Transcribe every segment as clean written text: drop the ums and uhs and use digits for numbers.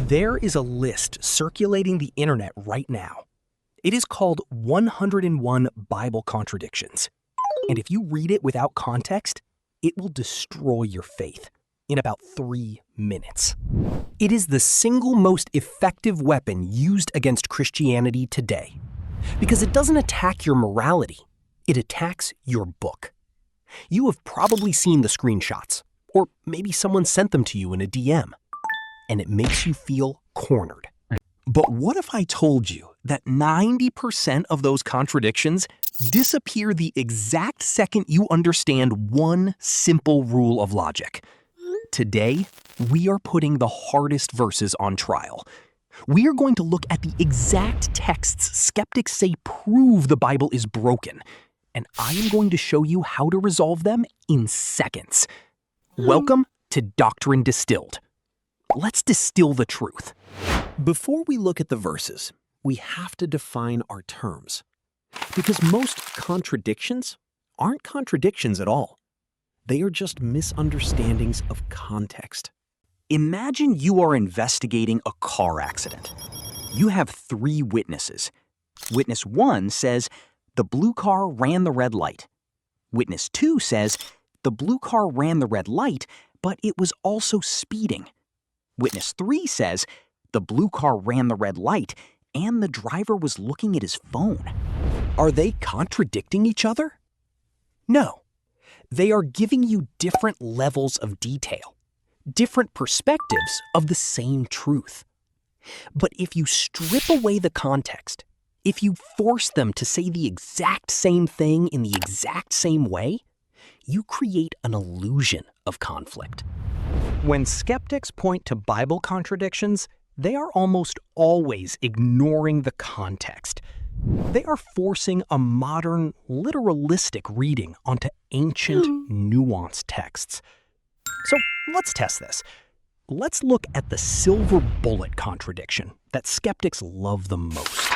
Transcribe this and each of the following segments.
There is a list circulating the internet right now. It is called 101 Bible Contradictions. And if you read it without context, it will destroy your faith in about 3 minutes. It is the single most effective weapon used against Christianity today because it doesn't attack your morality, it attacks your book. You have probably seen the screenshots, or maybe someone sent them to you in a DM, and it makes you feel cornered. But what if I told you that 90% of those contradictions disappear the exact second you understand one simple rule of logic? Today, we are putting the hardest verses on trial. We are going to look at the exact texts skeptics say prove the Bible is broken, and I am going to show you how to resolve them in seconds. Welcome to Doctrine Distilled. Let's distill the truth. Before we look at the verses, we have to define our terms. Because most contradictions aren't contradictions at all. They are just misunderstandings of context. Imagine you are investigating a car accident. You have 3 witnesses. Witness 1 says, the blue car ran the red light. Witness 2 says, the blue car ran the red light, but it was also speeding. Witness 3 says, the blue car ran the red light, and the driver was looking at his phone. Are they contradicting each other? No. They are giving you different levels of detail, different perspectives of the same truth. But if you strip away the context, if you force them to say the exact same thing in the exact same way, you create an illusion of conflict. When skeptics point to Bible contradictions, they are almost always ignoring the context. They are forcing a modern, literalistic reading onto ancient, nuanced texts. So let's test this. Let's look at the silver bullet contradiction that skeptics love the most.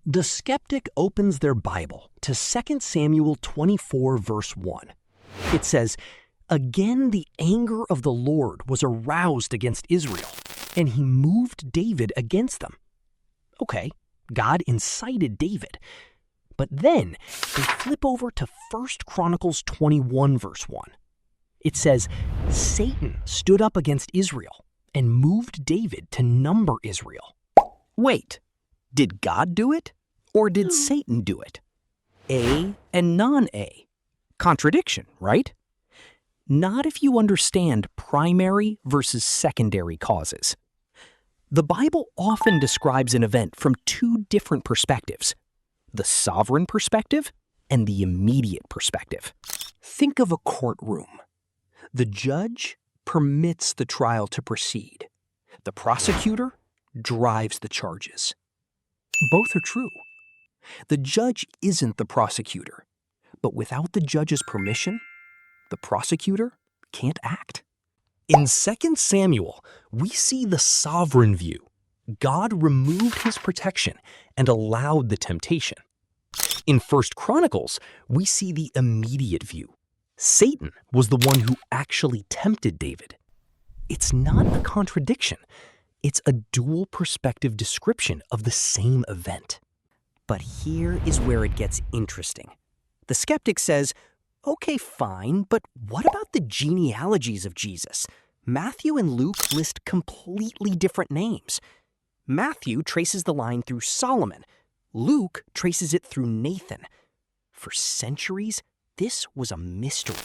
The skeptic opens their Bible to 2 Samuel 24, verse 1. It says, "Again the anger of the Lord was aroused against Israel, and he moved David against them." Okay, God incited David. But then they flip over to 1 Chronicles 21, verse 1. It says, "Satan stood up against Israel and moved David to number Israel." Wait, did God do it? Or did Satan do it? A and non-A. Contradiction, right? Not if you understand primary versus secondary causes. The Bible often describes an event from 2 different perspectives, the sovereign perspective and the immediate perspective. Think of a courtroom. The judge permits the trial to proceed. The prosecutor drives the charges. Both are true. The judge isn't the prosecutor, but without the judge's permission, the prosecutor can't act. In 2 Samuel, we see the sovereign view. God removed his protection and allowed the temptation. In 1 Chronicles, we see the immediate view. Satan was the one who actually tempted David. It's not a contradiction. It's a dual perspective description of the same event. But here is where it gets interesting. The skeptic says, okay, fine, but what about the genealogies of Jesus? Matthew and Luke list completely different names. Matthew traces the line through Solomon. Luke traces it through Nathan. For centuries, this was a mystery.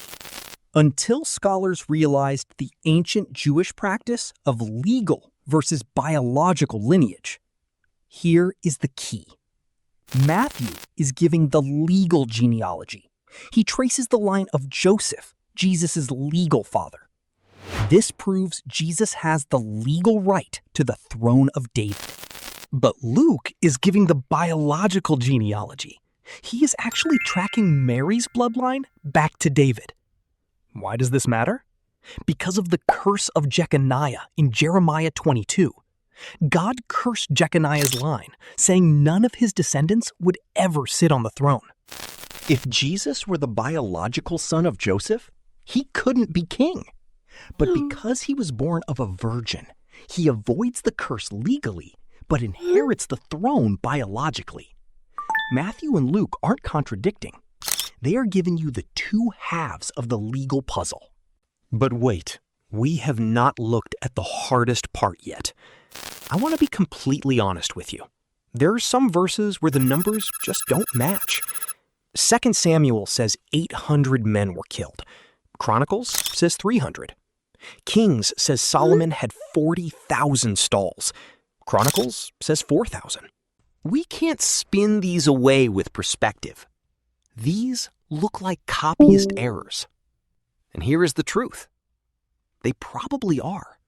Until scholars realized the ancient Jewish practice of legal versus biological lineage. Here is the key. Matthew is giving the legal genealogy. He traces the line of Joseph, Jesus' legal father. This proves Jesus has the legal right to the throne of David. But Luke is giving the biological genealogy. He is actually tracking Mary's bloodline back to David. Why does this matter? Because of the curse of Jeconiah in Jeremiah 22. God cursed Jeconiah's line, saying none of his descendants would ever sit on the throne. If Jesus were the biological son of Joseph, he couldn't be king. But because he was born of a virgin, He avoids the curse legally, but inherits the throne biologically. Matthew and Luke aren't contradicting. They are giving you the two halves of the legal puzzle. But wait, we have not looked at the hardest part yet. I want to be completely honest with you. There are some verses where the numbers just don't match. 2 Samuel says 800 men were killed. Chronicles says 300. Kings says Solomon had 40,000 stalls. Chronicles says 4,000. We can't spin these away with perspective. These look like copyist errors. And here is the truth. They probably are.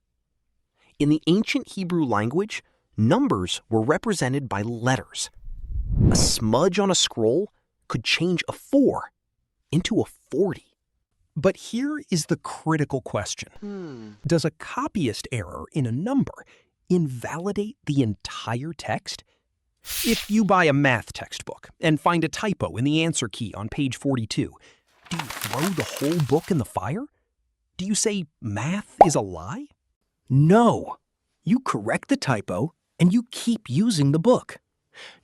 In the ancient Hebrew language, numbers were represented by letters. A smudge on a scroll could change a 4 into a 40. But here is the critical question. Does a copyist error in a number invalidate the entire text? If you buy a math textbook and find a typo in the answer key on page 42, do you throw the whole book in the fire? Do you say math is a lie? No. You correct the typo and you keep using the book.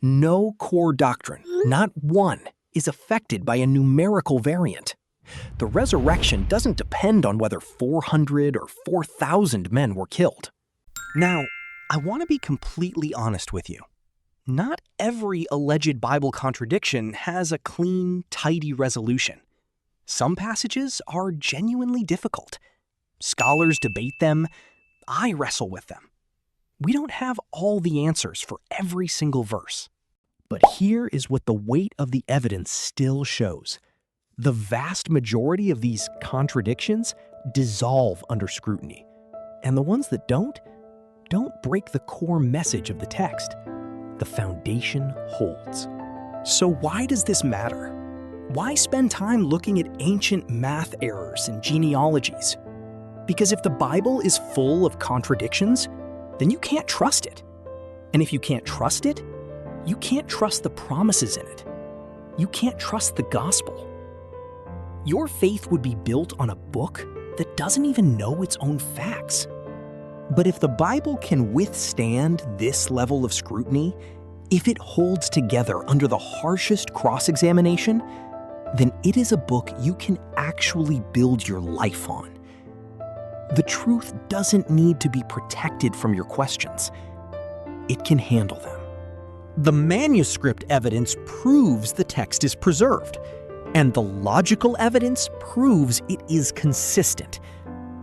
No core doctrine, not one, is affected by a numerical variant. The resurrection doesn't depend on whether 400 or 4,000 men were killed. Now, I want to be completely honest with you. Not every alleged Bible contradiction has a clean, tidy resolution. Some passages are genuinely difficult. Scholars debate them. I wrestle with them. We don't have all the answers for every single verse. But here is what the weight of the evidence still shows. The vast majority of these contradictions dissolve under scrutiny. And the ones that don't break the core message of the text. The foundation holds. So why does this matter? Why spend time looking at ancient math errors and genealogies? Because if the Bible is full of contradictions, then you can't trust it. And if you can't trust it, you can't trust the promises in it. You can't trust the gospel. Your faith would be built on a book that doesn't even know its own facts. But if the Bible can withstand this level of scrutiny, if it holds together under the harshest cross-examination, then it is a book you can actually build your life on. The truth doesn't need to be protected from your questions. It can handle them. The manuscript evidence proves the text is preserved, and the logical evidence proves it is consistent.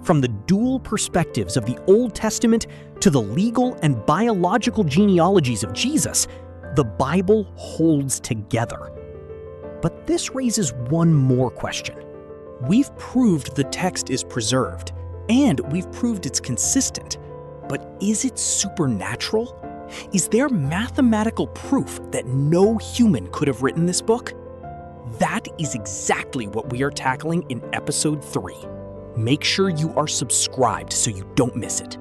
From the dual perspectives of the Old Testament to the legal and biological genealogies of Jesus, the Bible holds together. But this raises one more question. We've proved the text is preserved, and we've proved it's consistent. But is it supernatural? Is there mathematical proof that no human could have written this book? That is exactly what we are tackling in episode 3. Make sure you are subscribed so you don't miss it.